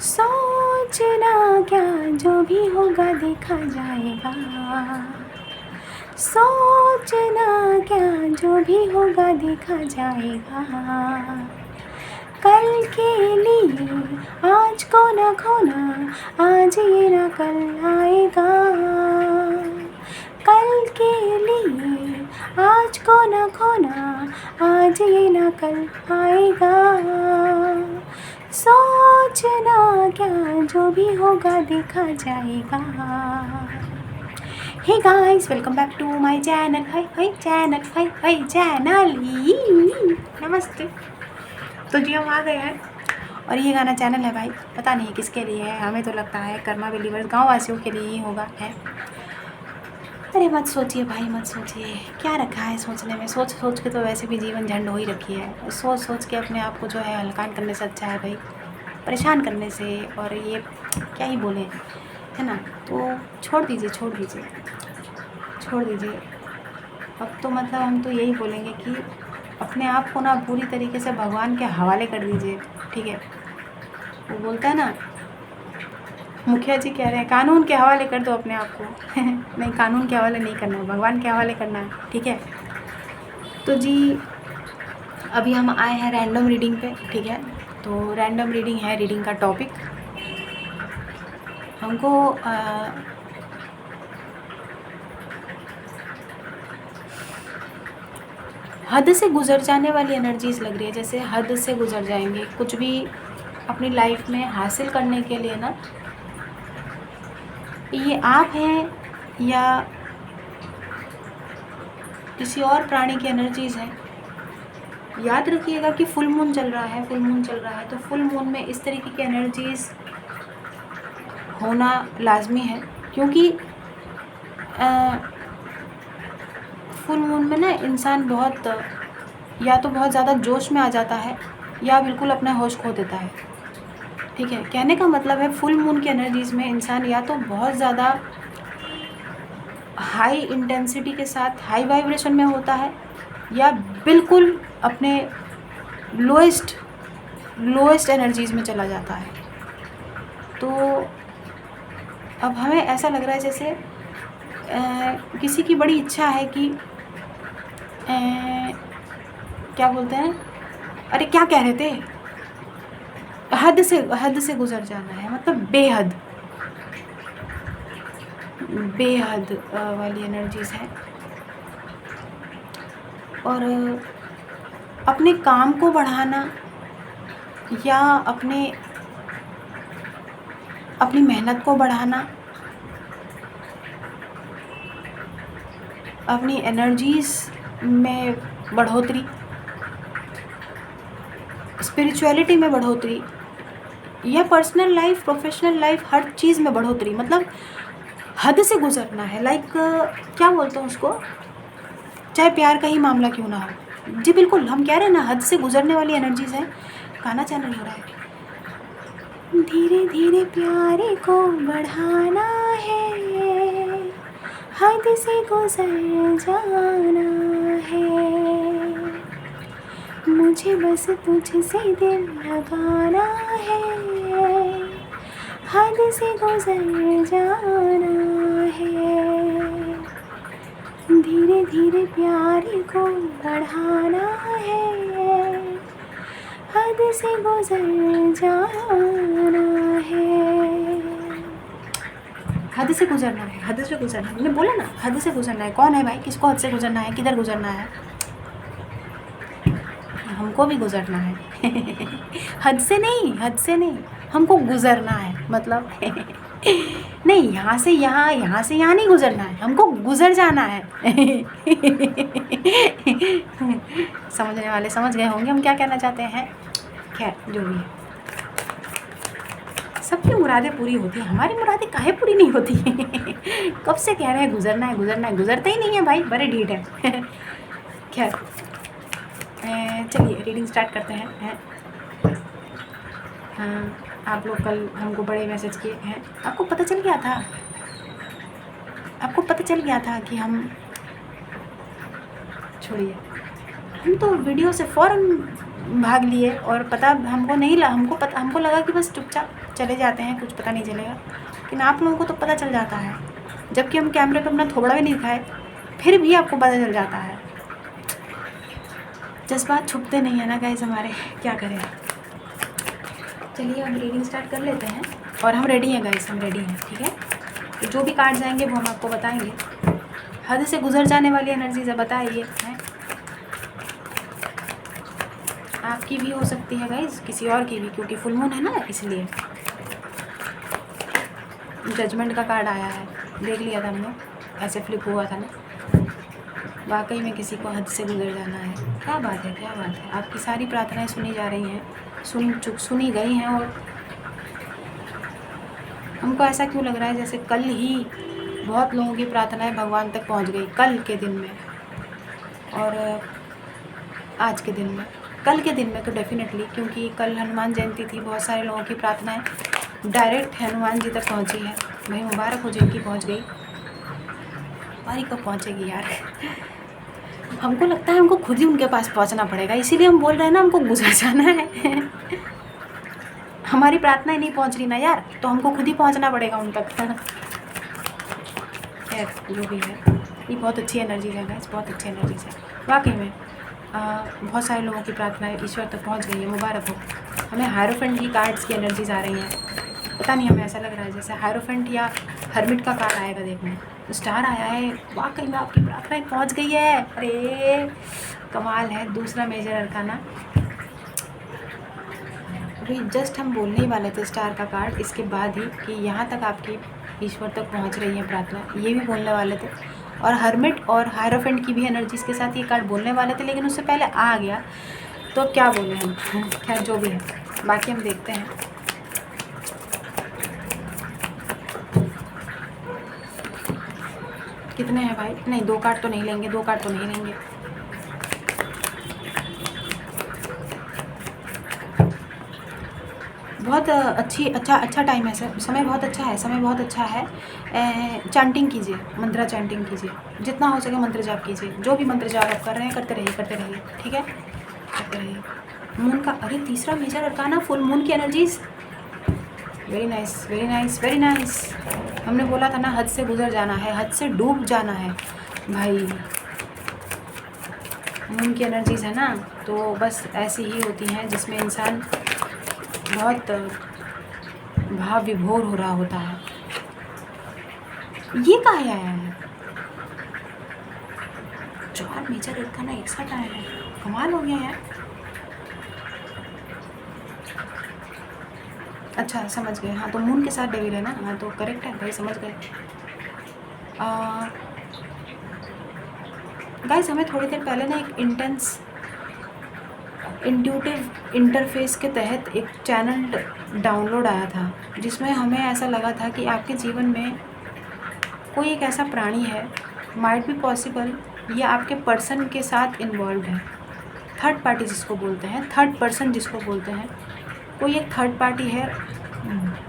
सोचना क्या, जो भी होगा देखा जाएगा। सोचना क्या, जो भी होगा देखा जाएगा। कल के लिए आज को न खोना, आज ये न कल आएगा। कल के लिए आज को न खोना, आज ये न कल आएगा। सोचना क्या, जो भी होगा देखा जाएगा। Hey guys, welcome back to my channel. Hi channel. नमस्ते। तो जी हम आ गए हैं और ये गाना चैनल है भाई, पता नहीं किसके लिए है। हमें तो लगता है कर्मा बिलीवर्स गाँव वासियों के लिए ही होगा है। अरे मत सोचिए भाई, मत सोचिए, क्या रखा है सोचने में। सोच सोच के तो वैसे भी जीवन झंड हो ही रखी है। सोच सोच के अपने आप को जो है हल्कान करने से अच्छा है भाई परेशान करने से। और ये क्या ही बोले, है ना। तो छोड़ दीजिए अब तो मतलब हम तो यही बोलेंगे कि अपने आप को ना पूरी तरीके से भगवान के हवाले कर दीजिए, ठीक है। वो बोलता है ना, मुखिया जी कह रहे हैं कानून के हवाले कर दो अपने आप को। नहीं, कानून के हवाले नहीं करना है, भगवान के हवाले करना है, ठीक है। तो जी अभी हम आए हैं रैंडम रीडिंग पे, ठीक है। तो रैंडम रीडिंग है, रीडिंग का टॉपिक हमको हद से गुजर जाने वाली एनर्जीज लग रही है। जैसे हद से गुजर जाएंगे कुछ भी अपनी लाइफ में हासिल करने के लिए ना। ये आप हैं या किसी और प्राणी की एनर्जीज है। याद रखिएगा कि फुल मून चल रहा है, तो फुल मून में इस तरीके की एनर्जीज होना लाजमी है। क्योंकि फुल मून में ना इंसान बहुत या तो बहुत ज़्यादा जोश में आ जाता है या बिल्कुल अपना होश खो देता है, ठीक है। कहने का मतलब है फुल मून की एनर्जीज़ में इंसान या तो बहुत ज़्यादा हाई इंटेंसिटी के साथ हाई वाइब्रेशन में होता है या बिल्कुल अपने लोएस्ट एनर्जीज़ में चला जाता है। तो अब हमें ऐसा लग रहा है जैसे किसी की बड़ी इच्छा है कि क्या बोलते हैं, अरे क्या कह रहे थे, हद से गुजर जाना है, मतलब बेहद वाली एनर्जीज है। और अपने काम को बढ़ाना या अपनी मेहनत को बढ़ाना, अपनी एनर्जीज में बढ़ोतरी, स्पिरिचुअलिटी में बढ़ोतरी या पर्सनल लाइफ प्रोफेशनल लाइफ हर चीज़ में बढ़ोतरी, मतलब हद से गुजरना है। लाइक क्या बोलते हैं उसको, चाहे प्यार का ही मामला क्यों ना हो। जी बिल्कुल, हम कह रहे हैं ना हद से गुजरने वाली एनर्जीज है। गाना चैनल हो रहा है। धीरे धीरे प्यारे को बढ़ाना है, हद से गुजर जाना है। मुझे बस तुझसे दिल लगाना है, हद से गुजर जाना है। धीरे धीरे प्यार को बढ़ाना है, हद से गुजर जाना है। हद से गुजरना है, हद से गुजरना है। मैंने बोला ना हद से गुजरना है। कौन है भाई, किसको हद से गुजरना है, किधर गुजरना है? हमको भी गुजरना है। हद से नहीं, हमको गुजरना है। मतलब नहीं, यहाँ से यहाँ नहीं गुजरना है, हमको गुजर जाना है। समझने वाले समझ गए होंगे हम क्या कहना चाहते हैं। खैर जो भी है, सबकी मुरादें पूरी होती हैं, हमारी मुरादें काहे पूरी नहीं होती। कब से कह रहे हैं गुजरना है, गुजरता ही नहीं है भाई, बड़े ढीठ है। खैर चलिए रीडिंग स्टार्ट करते हैं। हाँ, आप लोग कल हमको बड़े मैसेज किए हैं। आपको पता चल गया था कि हम छोड़िए, हम तो वीडियो से फ़ौरन भाग लिए और पता हमको नहीं लगा, हमको लगा कि बस चुपचाप चले जाते हैं, कुछ पता नहीं चलेगा, लेकिन आप लोगों को तो पता चल जाता है, जबकि हम कैमरे पे अपना थोबड़ा भी नहीं दिखाए फिर भी आपको पता चल जाता है। जज्बात छुपते नहीं है ना गाइस हमारे, क्या करें। चलिए हम रीडिंग स्टार्ट कर लेते हैं और हम रेडी हैं गाइस, हम रेडी हैं, ठीक है। तो जो भी कार्ड्स आएंगे वो हम आपको बताएंगे। हद से गुजर जाने वाली एनर्जीज है, बताइए हैं, आपकी भी हो सकती है गाइस, किसी और की भी, क्योंकि फुल मून है ना, इसलिए। जजमेंट का कार्ड आया है, देख लिया था हमने, ऐसे फ्लिप हुआ था ना। वाकई में किसी को हद से गुजर जाना है। क्या बात है, क्या बात है। आपकी सारी प्रार्थनाएं सुनी जा रही हैं, सुनी गई हैं। और हमको ऐसा क्यों लग रहा है जैसे कल ही बहुत लोगों की प्रार्थनाएं भगवान तक पहुंच गई, कल के दिन में और आज के दिन में। कल के दिन में तो डेफिनेटली, क्योंकि कल हनुमान जयंती थी, बहुत सारे लोगों की प्रार्थनाएं डायरेक्ट हनुमान जी तक पहुंची है। भाई मुबारक हो जिनकी पहुंच गई, हमारी कब पहुंचेगी यार। हमको लगता है हमको खुद ही उनके पास पहुंचना पड़ेगा, इसीलिए हम बोल रहे हैं ना, हमको गुजर जाना है। हमारी प्रार्थनाएं नहीं पहुंच रही ना यार, तो हमको खुद ही पहुंचना पड़ेगा उन तक। खैर जो भी है, ये बहुत अच्छी एनर्जीज है गाइस, बहुत अच्छी एनर्जीज है वाकई में। बहुत सारे लोगों की प्रार्थनाएं ईश्वर तक पहुंच गई है, मुबारक हो। हमें हायरोफेंट की कार्ड्स की एनर्जीज आ रही हैं, पता नहीं हमें ऐसा लग रहा है जैसे हायरोफेंट या हर्मिट का कार्ड आएगा देखने। स्टार आया है, वाकई में आपकी प्रार्थनाएं पहुंच गई है, अरे कमाल है। दूसरा मेजर अरकाना, अभी जस्ट हम बोलने ही वाले थे स्टार का कार्ड इसके बाद ही कि यहाँ तक आपकी ईश्वर तक पहुँच रही है प्रार्थना, ये भी बोलने वाले थे। और हर्मिट और हायरोफेंट की भी एनर्जीज के साथ ये कार्ड बोलने वाले थे, लेकिन उससे पहले आ गया, तो अब क्या बोले हम। खैर जो भी है, बाकी हम देखते हैं। कितने हैं भाई? नहीं, 2 कार्ड तो नहीं लेंगे, 2 कार्ड तो नहीं लेंगे। बहुत अच्छा टाइम है सर, समय बहुत अच्छा है, समय बहुत अच्छा है। चैंटिंग कीजिए, मंत्रा चैंटिंग कीजिए, जितना हो सके मंत्र जाप कीजिए। जो भी मंत्र जाप आप कर रहे हैं करते रहिए, ठीक है, करते रहिए। मून का, अरे तीसरा मेजर अरकाना, फुल मून की energies, very nice, very nice, very nice. हमने बोला था ना हद से गुजर जाना है, हद से डूब जाना है भाई। मून की एनर्जीज है ना, तो बस ऐसी ही होती हैं जिसमें इंसान बहुत भाव विभोर हो रहा होता है। ये कहाँ आया है? 4 मेजर अरकाना एक साथ आया है, कमाल हो गया यार। अच्छा समझ गए, हाँ तो मून के साथ डेविल है ना, हाँ तो करेक्ट है भाई, समझ गए। गाइस हमें थोड़ी देर पहले ना एक इंटेंस इंट्यूटिव इंटरफेस के तहत एक चैनल डाउनलोड आया था, जिसमें हमें ऐसा लगा था कि आपके जीवन में कोई एक ऐसा प्राणी है, माइट बी पॉसिबल ये आपके पर्सन के साथ इन्वॉल्व है। थर्ड पार्टी जिसको बोलते हैं, थर्ड पर्सन जिसको बोलते हैं, कोई एक थर्ड पार्टी है,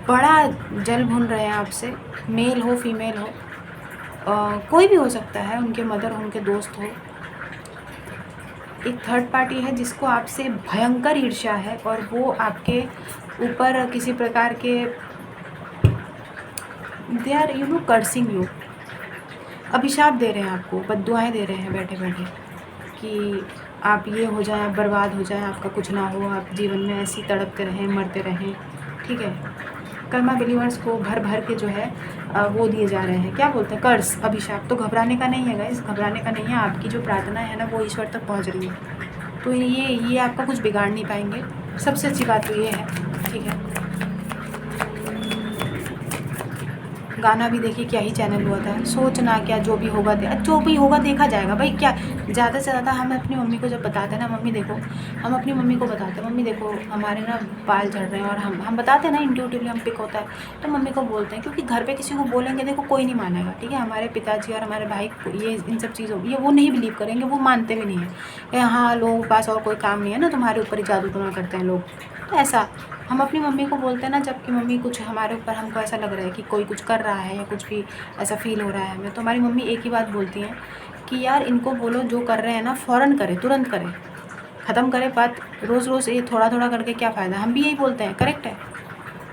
बड़ा जल भून रहे हैं आपसे, मेल हो फीमेल हो, कोई भी हो सकता है, उनके मदर हो, उनके दोस्त हो। एक थर्ड पार्टी है जिसको आपसे भयंकर ईर्ष्या है और वो आपके ऊपर किसी प्रकार के दे आर कर्सिंग यू, अभिशाप दे रहे हैं आपको, बद्दुआएं दे रहे हैं बैठे बैठे कि आप ये हो जाएं, आप बर्बाद हो जाएं, आपका कुछ ना हो, आप जीवन में ऐसी तड़पते रहें, मरते रहें, ठीक है। कर्मा बिलीवर्स को भर भर के जो है वो दिए जा रहे हैं, क्या बोलते हैं, कर्स, अभिशाप। तो घबराने का नहीं है गाइस, घबराने का नहीं है। आपकी जो प्रार्थना है ना वो ईश्वर तक पहुंच रही है, तो ये आपका कुछ बिगाड़ नहीं पाएंगे। सबसे अच्छी बात तो ये है, ठीक है। गाना भी देखिए क्या ही चैनल हुआ था, सोचना क्या, जो भी होगा देखा जाएगा भाई। क्या ज़्यादा से ज़्यादा हम अपनी मम्मी को जब बताते हैं ना, मम्मी देखो, हम अपनी मम्मी को बताते हैं, मम्मी देखो हमारे ना बाल झड़ रहे हैं, और हम बताते हैं ना, इंट्यूटिवली हम पिक होता है, तो मम्मी को बोलते हैं, क्योंकि घर पे किसी को बोलेंगे देखो कोई नहीं मानेगा, ठीक है। हमारे पिताजी और हमारे भाई ये इन सब चीज़ों ये वो नहीं बिलीव करेंगे, वो मानते भी नहीं है। हाँ लोगों के पास और कोई काम नहीं है ना, तुम्हारे ऊपर ही जादू टोना करते हैं लोग, तो ऐसा हम अपनी मम्मी को बोलते हैं ना, जबकि मम्मी कुछ हमारे ऊपर, हमको ऐसा लग रहा है कि कोई कुछ कर रहा है या कुछ भी ऐसा फील हो रहा है हमें, तो हमारी मम्मी एक ही बात बोलती हैं कि यार इनको बोलो जो कर रहे हैं ना फ़ौरन करे, तुरंत करे, ख़त्म करें बात। रोज़ रोज़ ये थोड़ा थोड़ा करके क्या फ़ायदा, हम भी यही बोलते हैं, करेक्ट है।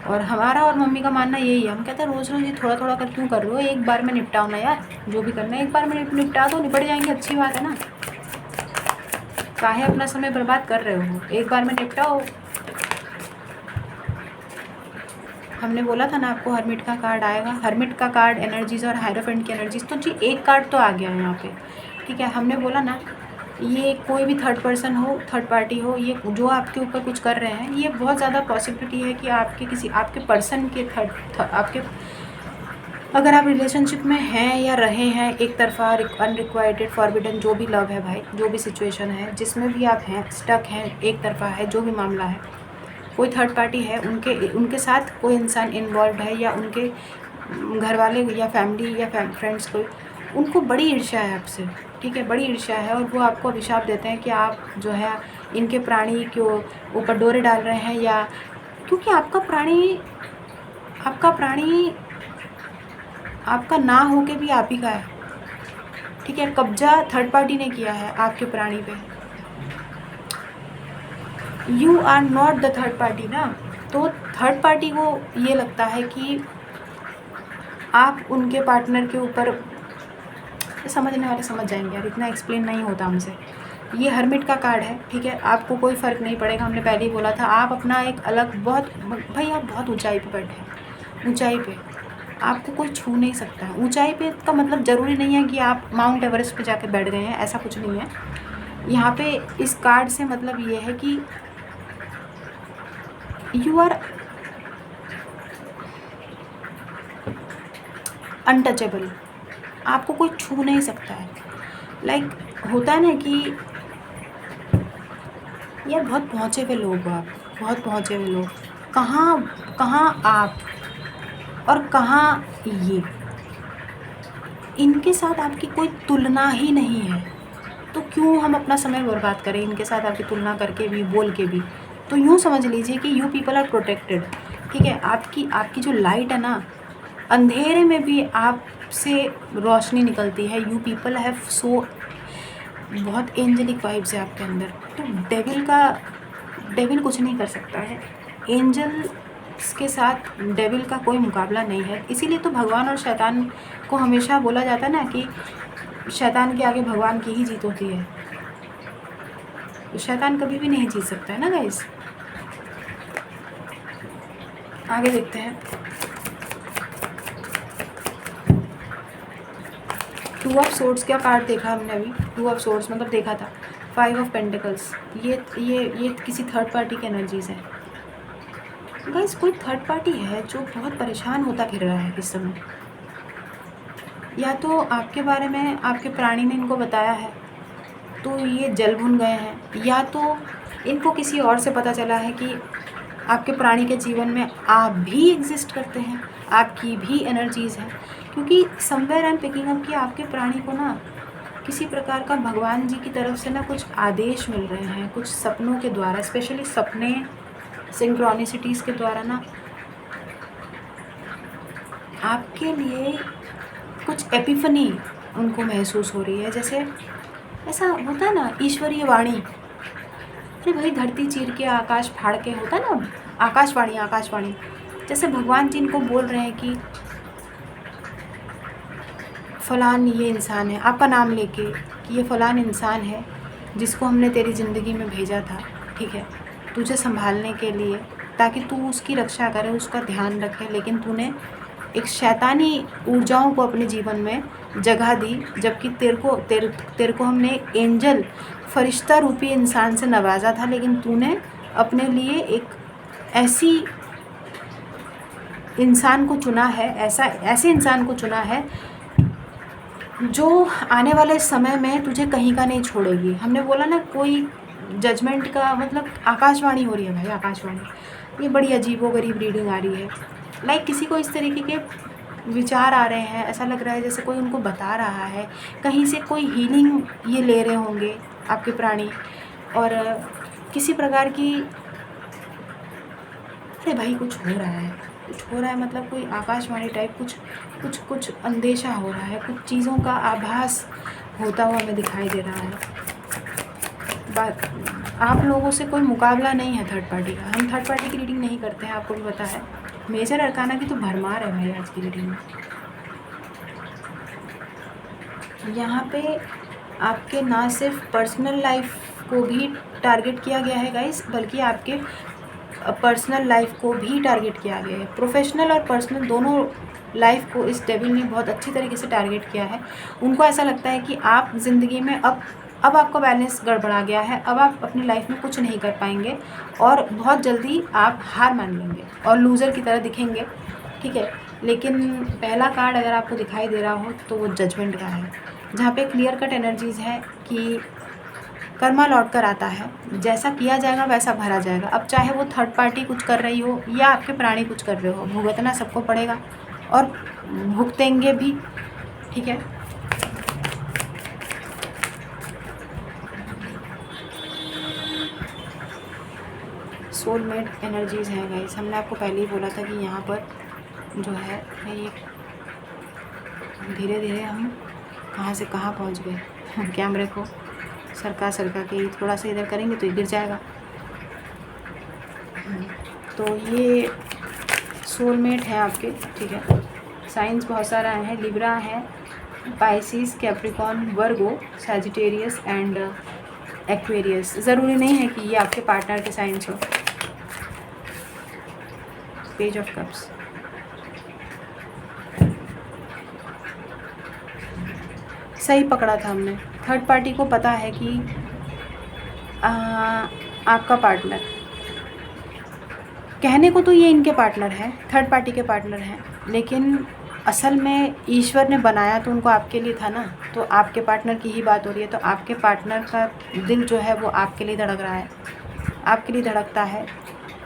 और हमारा और मम्मी का मानना यही है, हम कहते हैं रोज़ रोज़ ये थोड़ा थोड़ा कर क्यों कर रहे हो, एक बार में निपटाओ ना यार, जो भी करना है एक बार में निपटा दो, निपट जाएंगे, अच्छी बात है ना। काहे अपना समय बर्बाद कर रहे हो, एक बार में निपटाओ। हमने बोला था ना आपको हर्मिट का कार्ड आएगा, हर्मिट का कार्ड एनर्जीज़ और हायरोफेंट की एनर्जीज़, तो जी एक कार्ड तो आ गया है यहाँ पे, ठीक है। हमने बोला ना ये कोई भी थर्ड पर्सन हो, थर्ड पार्टी हो, ये जो आपके ऊपर कुछ कर रहे हैं, ये बहुत ज़्यादा पॉसिबिलिटी है कि आपके किसी आपके पर्सन के आपके, अगर आप रिलेशनशिप में हैं या रहे हैं, एक तरफा अनरिक्वाइटेड फॉरबिडन जो भी लव है भाई, जो भी सिचुएशन है जिसमें भी आप हैं, स्टक हैं, एक तरफा है, जो भी मामला है, कोई थर्ड पार्टी है, उनके साथ कोई इंसान इन्वॉल्व है, या उनके घर वाले या फैमिली या फ्रेंड्स कोई, उनको बड़ी ईर्ष्या है आपसे, ठीक है, बड़ी ईर्ष्या है। और वो आपको अभिशाप देते हैं कि आप जो है इनके प्राणी के ऊपर डोरे डाल रहे हैं, या क्योंकि आपका प्राणी आपका ना हो के भी आप ही का है, ठीक है। कब्जा थर्ड पार्टी ने किया है आपके प्राणी पे, you are not the third party ना। तो थर्ड पार्टी को ये लगता है कि आप उनके पार्टनर के ऊपर, समझने वाले समझ जाएंगे यार, इतना एक्सप्लेन नहीं होता हमसे। ये हर्मिट का कार्ड है, ठीक है, आपको कोई फ़र्क नहीं पड़ेगा, हमने पहले ही बोला था। आप अपना एक अलग बहुत, भाई आप बहुत ऊंचाई पे बैठे हैं, ऊंचाई पे आपको कोई छू नहीं सकता है। ऊंचाई पे का मतलब ज़रूरी नहीं है कि आप माउंट एवरेस्ट पे जाके बैठ गए हैं, ऐसा कुछ नहीं है। यहाँ पे इस कार्ड से मतलब ये है कि यू आर अनटचेबल, आपको कोई छू नहीं सकता है। लाइक होता है ना कि यार बहुत पहुँचे हुए लोग हो आप, बहुत पहुँचे हुए लोग, कहाँ आप और कहाँ ये, इनके साथ आपकी कोई तुलना ही नहीं है, तो क्यों हम अपना समय बर्बाद करें इनके साथ आपकी तुलना करके भी, बोल के भी। तो यूँ समझ लीजिए कि यू पीपल आर प्रोटेक्टेड, ठीक है। आपकी जो लाइट है ना, अंधेरे में भी आपसे रोशनी निकलती है। यू पीपल हैव सो, बहुत एंजलिक वाइब्स है आपके अंदर। तो डेविल कुछ नहीं कर सकता है, एंजल्स के साथ डेविल का कोई मुकाबला नहीं है। इसीलिए तो भगवान और शैतान को हमेशा बोला जाता है ना कि शैतान के आगे भगवान की ही जीत होती है। तो शैतान कभी भी नहीं जीत सकता है ना गाइस। आगे देखते हैं। टू ऑफ सोर्ड्स क्या कार्ड देखा हमने अभी, टू ऑफ सोर्ड्स मतलब देखा था फाइव ऑफ पेंटिकल्स, ये किसी थर्ड पार्टी की एनर्जीज है गाइस। कोई थर्ड पार्टी है जो बहुत परेशान होता फिर रहा है इस समय, या तो आपके बारे में आपके प्राणी ने इनको बताया है तो ये जल भुन गए हैं, या तो इनको किसी और से पता चला है कि आपके प्राणी के जीवन में आप भी एग्जिस्ट करते हैं, आपकी भी एनर्जीज़ हैं। क्योंकि somewhere I am picking up कि आपके प्राणी को ना किसी प्रकार का भगवान जी की तरफ से ना कुछ आदेश मिल रहे हैं, कुछ सपनों के द्वारा, स्पेशली सपने सिंक्रोनिसिटीज़ के द्वारा ना आपके लिए कुछ एपिफनी उनको महसूस हो रही है। जैसे ऐसा होता है ना ईश्वरीय वाणी, अरे भाई धरती चीर के आकाश फाड़ के, होता है ना आकाशवाणी, जैसे भगवान जी इनको बोल रहे हैं कि फ़लान ये इंसान है, आपका नाम लेके कि ये फ़लान इंसान है जिसको हमने तेरी ज़िंदगी में भेजा था, ठीक है, तुझे संभालने के लिए, ताकि तू उसकी रक्षा करे, उसका ध्यान रखे। लेकिन तूने एक शैतानी ऊर्जाओं को अपने जीवन में जगह दी, जबकि तेरे को हमने एक एंजल फरिश्ता रूपी इंसान से नवाजा था, लेकिन तूने अपने लिए एक ऐसी इंसान को चुना है, ऐसे इंसान को चुना है जो आने वाले समय में तुझे कहीं का नहीं छोड़ेगी। हमने बोला ना कोई जजमेंट का मतलब आकाशवाणी हो रही है भाई, आकाशवाणी। ये बड़ी अजीबोगरीब रीडिंग आ रही है। लाइक किसी को इस तरीके के विचार आ रहे हैं, ऐसा लग रहा है जैसे कोई उनको बता रहा है, कहीं से कोई हीलिंग ये ले रहे होंगे आपके प्राणी, और किसी प्रकार की, अरे भाई कुछ हो रहा है, मतलब कोई आकाशवाणी टाइप कुछ अंदेशा हो रहा है, कुछ चीज़ों का आभास होता हुआ हमें दिखाई दे रहा है। आप लोगों से कोई मुकाबला नहीं है थर्ड पार्टी का। हम थर्ड पार्टी की रीडिंग नहीं करते हैं, आपको भी पता है। मेजर अरकाना की तो भरमार है भाई आज की रीडिंग में। यहाँ पे आपके ना सिर्फ पर्सनल लाइफ को भी टारगेट किया गया है गाइस, बल्कि आपके पर्सनल लाइफ को भी टारगेट किया गया है। प्रोफेशनल और पर्सनल दोनों लाइफ को इस डेविल ने बहुत अच्छी तरीके से टारगेट किया है। उनको ऐसा लगता है कि आप ज़िंदगी में अब आपका बैलेंस गड़बड़ा गया है, अब आप अपनी लाइफ में कुछ नहीं कर पाएंगे और बहुत जल्दी आप हार मान लेंगे और लूज़र की तरह दिखेंगे, ठीक है। लेकिन पहला कार्ड अगर आपको दिखाई दे रहा हो तो वो जजमेंट का है, जहाँ पे क्लियर कट एनर्जीज़ है कि कर्मा लौट कर आता है, जैसा किया जाएगा वैसा भरा जाएगा। अब चाहे वो थर्ड पार्टी कुछ कर रही हो या आपके प्राणी कुछ कर रहे हो, भुगतना सबको पड़ेगा और भुगतेंगे भी, ठीक है। सोलमेट एनर्जीज़ हैं गाइस। हमने आपको पहले ही बोला था कि यहाँ पर जो है ये धीरे धीरे हम कहाँ से कहाँ पहुँच गए। कैमरे को सरका के थोड़ा सा इधर करेंगे तो ये गिर जाएगा। तो ये सोलमेट है आपके, ठीक है। साइंस बहुत सारा है, लिब्रा है, Pisces, Capricorn, Virgo, Sagittarius and Aquarius. ज़रूरी नहीं है कि ये आपके पार्टनर के साइंस हो। पेज ऑफ कप्स, सही पकड़ा था हमने। थर्ड पार्टी को पता है कि आपका पार्टनर, कहने को तो ये इनके पार्टनर है, थर्ड पार्टी के पार्टनर हैं, लेकिन असल में ईश्वर ने बनाया तो उनको आपके लिए था ना। तो आपके पार्टनर की ही बात हो रही है, तो आपके पार्टनर का दिल जो है वो आपके लिए धड़क रहा है, आपके लिए धड़कता है।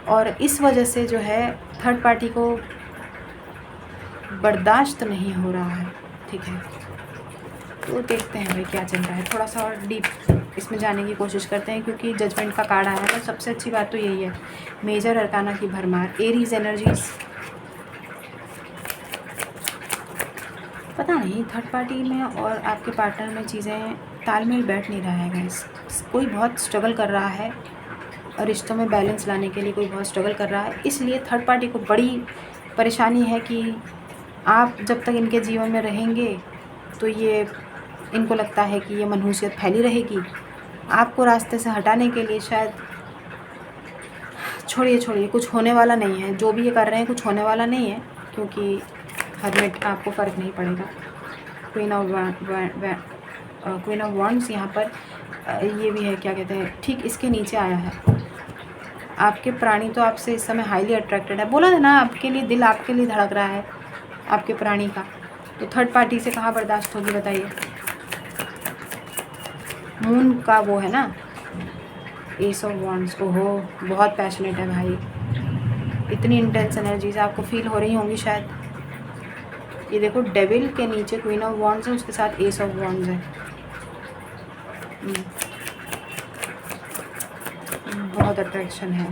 और इस वजह से जो है थर्ड पार्टी को बर्दाश्त नहीं हो रहा है, ठीक है। तो देखते हैं भाई क्या चल रहा है, थोड़ा सा और डीप इसमें जाने की कोशिश करते हैं, क्योंकि जजमेंट का कार्ड आया है। तो सबसे अच्छी बात तो यही है, मेजर अरकाना की भरमार। एरीज एनर्जीज, पता नहीं थर्ड पार्टी में और आपके पार्टनर में चीज़ें तालमेल बैठ नहीं रहा है गाइस। कोई बहुत स्ट्रगल कर रहा है और रिश्तों में बैलेंस लाने के लिए कोई बहुत स्ट्रगल कर रहा है। इसलिए थर्ड पार्टी को बड़ी परेशानी है कि आप जब तक इनके जीवन में रहेंगे तो ये इनको लगता है कि ये मनहूसियत फैली रहेगी। आपको रास्ते से हटाने के लिए शायद छोड़िए, कुछ होने वाला नहीं है। जो भी ये कर रहे हैं कुछ होने वाला नहीं है, क्योंकि हरमिट आपको फ़र्क नहीं पड़ेगा। क्वीन ऑफ वॉन्ड्स यहाँ पर ये भी है, क्या कहते हैं, ठीक इसके नीचे आया है। आपके प्राणी तो आपसे इस समय हाईली अट्रैक्टेड है। बोला था ना, आपके लिए दिल आपके लिए धड़क रहा है आपके प्राणी का। तो थर्ड पार्टी से कहाँ बर्दाश्त होगी बताइए। मून का वो है ना, एस ऑफ वॉन्ड्स को हो, बहुत पैशनेट है भाई। इतनी इंटेंस एनर्जीज आपको फील हो रही होंगी शायद। ये देखो, डेविल के नीचे क्वीन ऑफ वॉन्ड्स है, उसके साथ एस ऑफ वॉन्ड्स है। बहुत अट्रैक्शन है।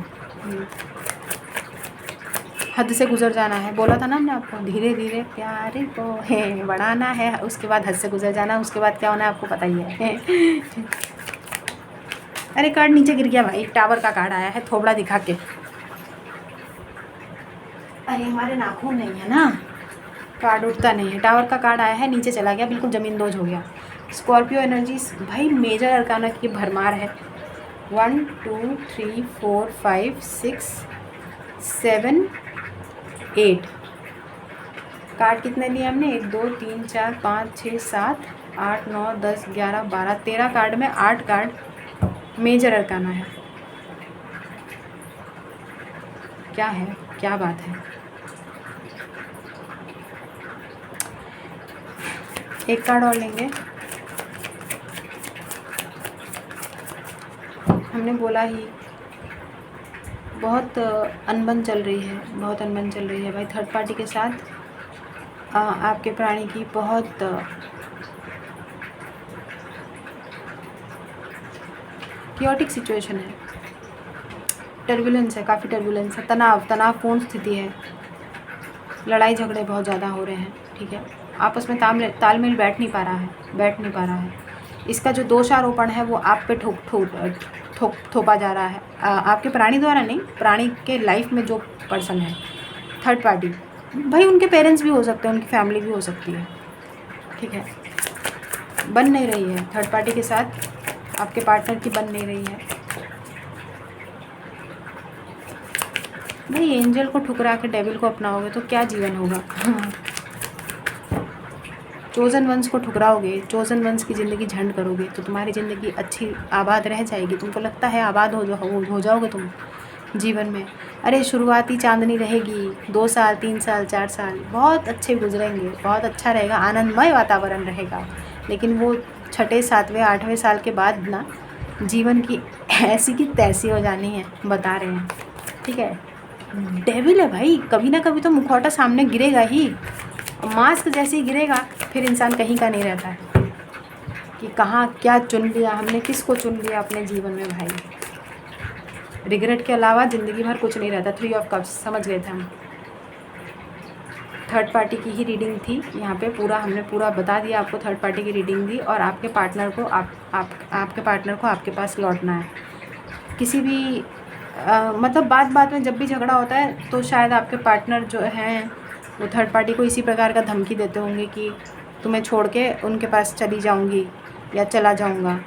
हद से गुजर जाना है, बोला था ना हमने आपको, धीरे धीरे प्यार को है बढ़ाना है, उसके बाद हद से गुजर जाना, उसके बाद क्या होना है आपको पता ही है। अरे कार्ड नीचे गिर गया भाई, टावर का कार्ड आया है, थोबड़ा दिखा के। अरे हमारे नाखून नहीं है ना, कार्ड उठता नहीं है। टावर का कार्ड आया है, नीचे चला गया, बिल्कुल ज़मीन दोज हो गया। स्कॉर्पियो एनर्जीज भाई, मेजर अरकाना की भरमार है। 1 2 3 4 5 6 7 8 कार्ड कितने लिए हमने, 1 2 3 4 5 6 7 8 9 10 11 12 13 कार्ड में 8 कार्ड मेजर अरकाना है। क्या है, क्या बात है। एक कार्ड और लेंगे। हमने बोला ही, बहुत अनबन चल रही है, बहुत अनबन चल रही है भाई थर्ड पार्टी के साथ। आपके प्राणी की बहुत क्योटिक सिचुएशन है, टर्बुलेंस है, काफ़ी टर्बुलेंस है, तनावपूर्ण स्थिति है, लड़ाई झगड़े बहुत ज़्यादा हो रहे हैं, ठीक है। आपस में तालमेल बैठ नहीं पा रहा है। इसका जो दोषारोपण है वो आप पे थोपा जा रहा है आपके प्राणी द्वारा नहीं, प्राणी के लाइफ में जो पर्सन है थर्ड पार्टी, भाई उनके पेरेंट्स भी हो सकते हैं, उनकी फैमिली भी हो सकती है, ठीक है। बन नहीं रही है थर्ड पार्टी के साथ आपके पार्टनर की, बन नहीं रही है भाई। एंजल को ठुकरा के डेविल को अपनाओगे तो क्या जीवन होगा। चोजन वंस को ठुकराओगे, चोजन वंस की ज़िंदगी झंड करोगे तो तुम्हारी ज़िंदगी अच्छी आबाद रह जाएगी। तुमको लगता है आबाद हो जाओगे तुम जीवन में। अरे शुरुआती चांदनी रहेगी, 2 साल 3 साल 4 साल बहुत अच्छे गुजरेंगे, बहुत अच्छा रहेगा, आनंदमय वातावरण रहेगा। लेकिन वो 6, 7, 8वें साल के बाद ना जीवन की ऐसी की तैसी हो जानी है, बता रहे हैं, ठीक है। डेविल है भाई, कभी ना कभी तो मुखौटा सामने गिरेगा ही, मास्क जैसे ही गिरेगा फिर इंसान कहीं का नहीं रहता है कि कहाँ क्या चुन लिया हमने, किसको चुन लिया अपने जीवन में भाई। रिग्रेट के अलावा ज़िंदगी भर कुछ नहीं रहता। 3 ऑफ कप्स समझ गए थे हम। थर्ड पार्टी की ही रीडिंग थी यहाँ पे, हमने पूरा बता दिया आपको। थर्ड पार्टी की रीडिंग दी और आपके पार्टनर को आपके पार्टनर को आपके पास लौटना है। किसी भी मतलब बात में जब भी झगड़ा होता है तो शायद आपके पार्टनर जो हैं वो थर्ड पार्टी को इसी प्रकार का धमकी देते होंगे कि तुम्हें छोड़ के उनके पास चली जाऊंगी या चला जाऊंगा।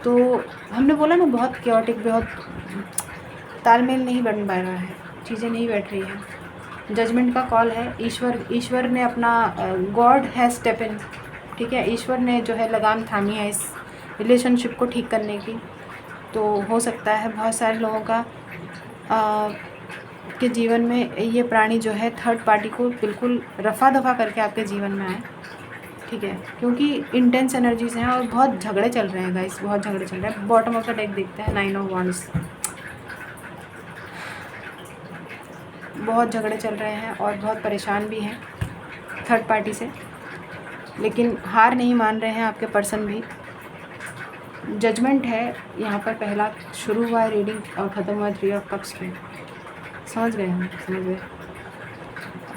तो हमने बोला ना बहुत क्योटिक, बहुत तालमेल नहीं बन पा रहा है, चीज़ें नहीं बैठ रही हैं। जजमेंट का कॉल है। ईश्वर ने अपना गॉड है स्टेप इन, ठीक है। ईश्वर ने जो है लगाम थामी है इस रिलेशनशिप को ठीक करने की। तो हो सकता है बहुत सारे लोगों का के जीवन में ये प्राणी जो है थर्ड पार्टी को बिल्कुल रफ़ा दफ़ा करके आपके जीवन में आए, ठीक है। क्योंकि इंटेंस एनर्जीज हैं और बहुत झगड़े चल रहे हैं गाइस, बहुत झगड़े चल रहे हैं। बॉटम ऑफ द डेक देखते हैं, 9 ऑफ वॉन्ड्स। बहुत झगड़े चल रहे हैं और बहुत परेशान भी हैं थर्ड पार्टी से, लेकिन हार नहीं मान रहे हैं आपके पर्सन भी। जजमेंट है यहाँ पर, पहला शुरू हुआ है रीडिंग और ख़त्म हुआ 3 ऑफ कप्स पे। समझ गए हम, समझ गए।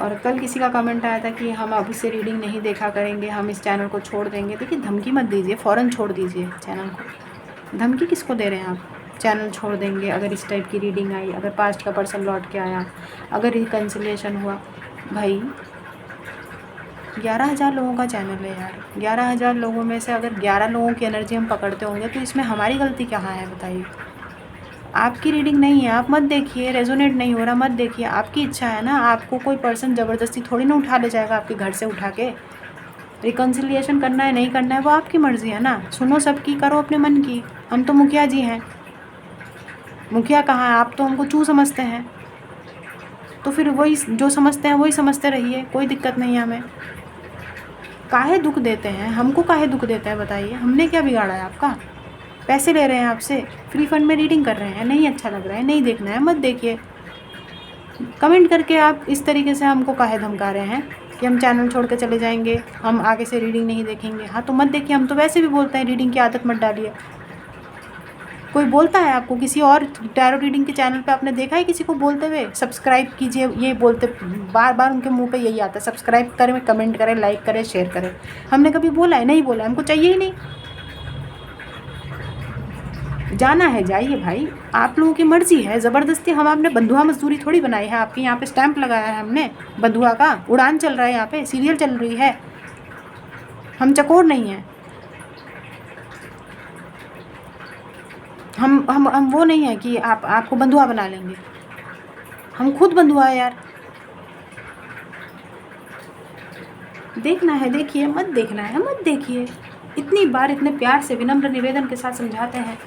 और कल किसी का कमेंट आया था कि हम अब से रीडिंग नहीं देखा करेंगे, हम इस चैनल को छोड़ देंगे। देखिए धमकी मत दीजिए, फ़ौरन छोड़ दीजिए चैनल को। धमकी किसको दे रहे हैं आप? चैनल छोड़ देंगे अगर इस टाइप की रीडिंग आई, अगर पास्ट का पर्सन लौट के आया, अगर रिकन्सिलिएशन हुआ। भाई 11,000 लोगों का चैनल है यार, 11,000 लोगों में से अगर 11 लोगों की एनर्जी हम पकड़ते होंगे तो इसमें हमारी गलती कहाँ है बताइए। आपकी रीडिंग नहीं है, आप मत देखिए। रेजोनेट नहीं हो रहा मत देखिए, आपकी इच्छा है ना। आपको कोई पर्सन ज़बरदस्ती थोड़ी ना उठा ले जाएगा आपके घर से उठा के। रिकन्सिलिएशन करना है नहीं करना है वो आपकी मर्ज़ी है ना। सुनो सबकी, करो अपने मन की। हम तो मुखिया जी हैं। मुखिया कहाँ है? आप तो हमको चू समझते हैं, तो फिर वही जो समझते हैं वही समझते रहिए, कोई दिक्कत नहीं है हमें। काहे दुख देते हैं हमको, काहे दुख देते हैं बताइए? हमने क्या बिगाड़ा है आपका? पैसे ले रहे हैं आपसे, फ्री फंड में रीडिंग कर रहे हैं, नहीं अच्छा लग रहा है, नहीं देखना है मत देखिए। कमेंट करके आप इस तरीके से हमको काहे धमका रहे हैं कि हम चैनल छोड़ के चले जाएंगे, हम आगे से रीडिंग नहीं देखेंगे। हाँ तो मत देखिए, हम तो वैसे भी बोलते हैं रीडिंग की आदत मत डालिए। कोई बोलता है आपको किसी और टैरो रीडिंग के चैनल पे? आपने देखा है किसी को बोलते हुए सब्सक्राइब कीजिए? ये बोलते बार बार उनके मुंह पे यही आता है, सब्सक्राइब करें, कमेंट करें, लाइक करें, शेयर करें। हमने कभी बोला है? नहीं बोला, हमको चाहिए ही नहीं। जाना है जाइए भाई, आप लोगों की मर्ज़ी है। ज़बरदस्ती हम आपने बंधुआ मजदूरी थोड़ी बनाई है आपके यहाँ पे स्टैंप लगाया है हमने बंधुआ का। उड़ान चल रहा है यहाँ पे, सीरियल चल रही है, हम चकोर नहीं हैं। हम वो नहीं है कि आपको बंधुआ बना लेंगे। हम खुद बंधुआ है यार। देखना है देखिए, मत देखना है मत देखिए। इतनी बार इतने प्यार से विनम्र निवेदन के साथ समझाते हैं।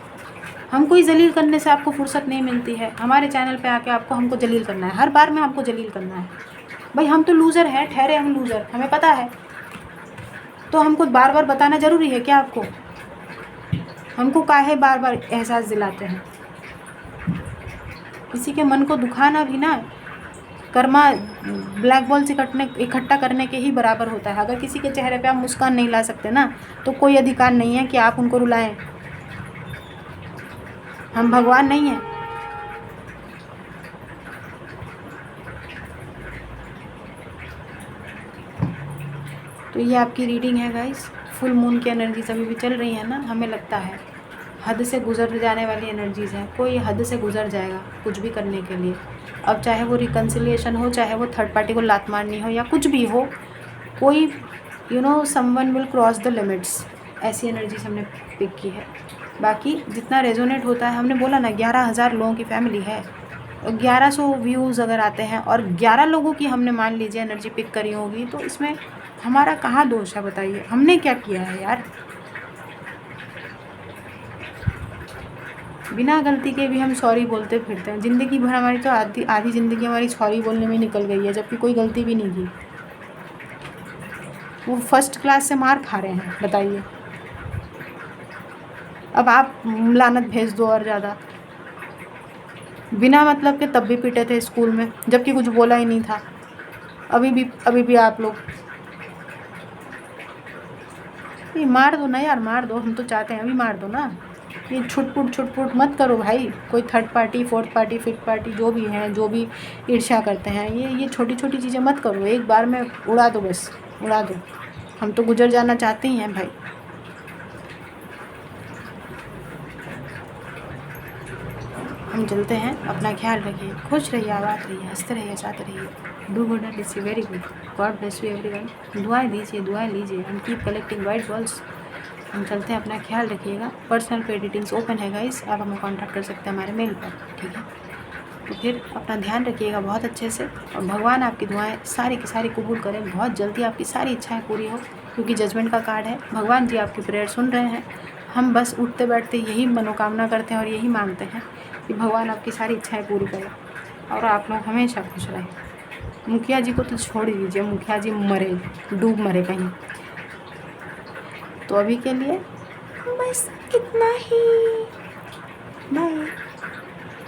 हम कोई जलील करने से आपको फुर्सत नहीं मिलती है। हमारे चैनल पे आके आपको हमको जलील करना है, हर बार में हमको जलील करना है। भाई हम तो लूज़र हैं, ठहरे हम लूज़र, हमें पता है। तो हमको बार बार बताना ज़रूरी है क्या आपको? हमको काहे बार बार एहसास दिलाते हैं? किसी के मन को दुखाना भी ना कर्मा ब्लैक बॉल से इकट्ठा करने के ही बराबर होता है। अगर किसी के चेहरे पे आप मुस्कान नहीं ला सकते ना, तो कोई अधिकार नहीं है कि आप उनको रुलाएं। हम भगवान नहीं हैं। तो ये आपकी रीडिंग है गाइस। फुल मून की एनर्जीज अभी भी चल रही है ना, हमें लगता है हद से गुजर जाने वाली एनर्जीज़ हैं। कोई हद से गुजर जाएगा कुछ भी करने के लिए। अब चाहे वो रिकन्सिलिएशन हो, चाहे वो थर्ड पार्टी को लात मारनी हो, या कुछ भी हो, कोई someone will cross the limits, ऐसी एनर्जीज हमने पिक की है। बाकी जितना रेजोनेट होता है, हमने बोला ना 11,000 लोगों की फैमिली है, 1100 व्यूज़ अगर आते हैं और 11 लोगों की हमने मान लीजिए एनर्जी पिक करी होगी, तो इसमें हमारा कहाँ दोष है बताइए? हमने क्या किया है यार? बिना गलती के भी हम सॉरी बोलते फिरते हैं। ज़िंदगी भर हमारी तो आधी ज़िंदगी हमारी सॉरी बोलने में निकल गई है, जबकि कोई गलती भी नहीं की। वो फर्स्ट क्लास से मार खा रहे हैं, बताइए। अब आप लानत भेज दो और ज़्यादा, बिना मतलब के तब भी पीटे थे स्कूल में, जबकि कुछ बोला ही नहीं था। अभी भी आप लोग ये मार दो ना यार, मार दो, हम तो चाहते हैं अभी मार दो ना। ये छुटपुट मत करो भाई। कोई third party, fourth party, fifth party जो भी हैं, जो भी ईर्ष्या करते हैं, ये छोटी छोटी चीज़ें मत करो। एक बार में उड़ा दो, बस उड़ा दो। हम तो गुजर जाना चाहते ही हैं भाई। हम चलते हैं, अपना ख्याल रखिए, खुश रहिए, आबाद रहिए, हंसते रहिए, हंसाते रहिए। Do good and see very good. God bless you everyone. दुआएं दीजिए, दुआएं लीजिए, and keep collecting white balls. हम चलते हैं, अपना ख्याल रखिएगा। पर्सनल पे डिटेल्स ओपन है गाइस, आप हमें कॉन्टैक्ट कर सकते हैं हमारे मेल पर, ठीक है? तो फिर अपना ध्यान रखिएगा बहुत अच्छे से, और भगवान आपकी दुआएं सारी की सारी कबूल करें। बहुत जल्दी आपकी सारी इच्छाएं पूरी हो, क्योंकि जजमेंट का कार्ड है। भगवान जी आपकी प्रेयर सुन रहे हैं। हम बस उठते बैठते यही मनोकामना करते हैं और यही मांगते हैं कि भगवान आपकी सारी इच्छाएं पूरी करें और आप लोग हमेशा खुश रहें। मुखिया जी को तो छोड़ ही दीजिए, मुखिया जी मरे, डूब मरे कहीं। तो अभी के लिए बस इतना ही। बाय।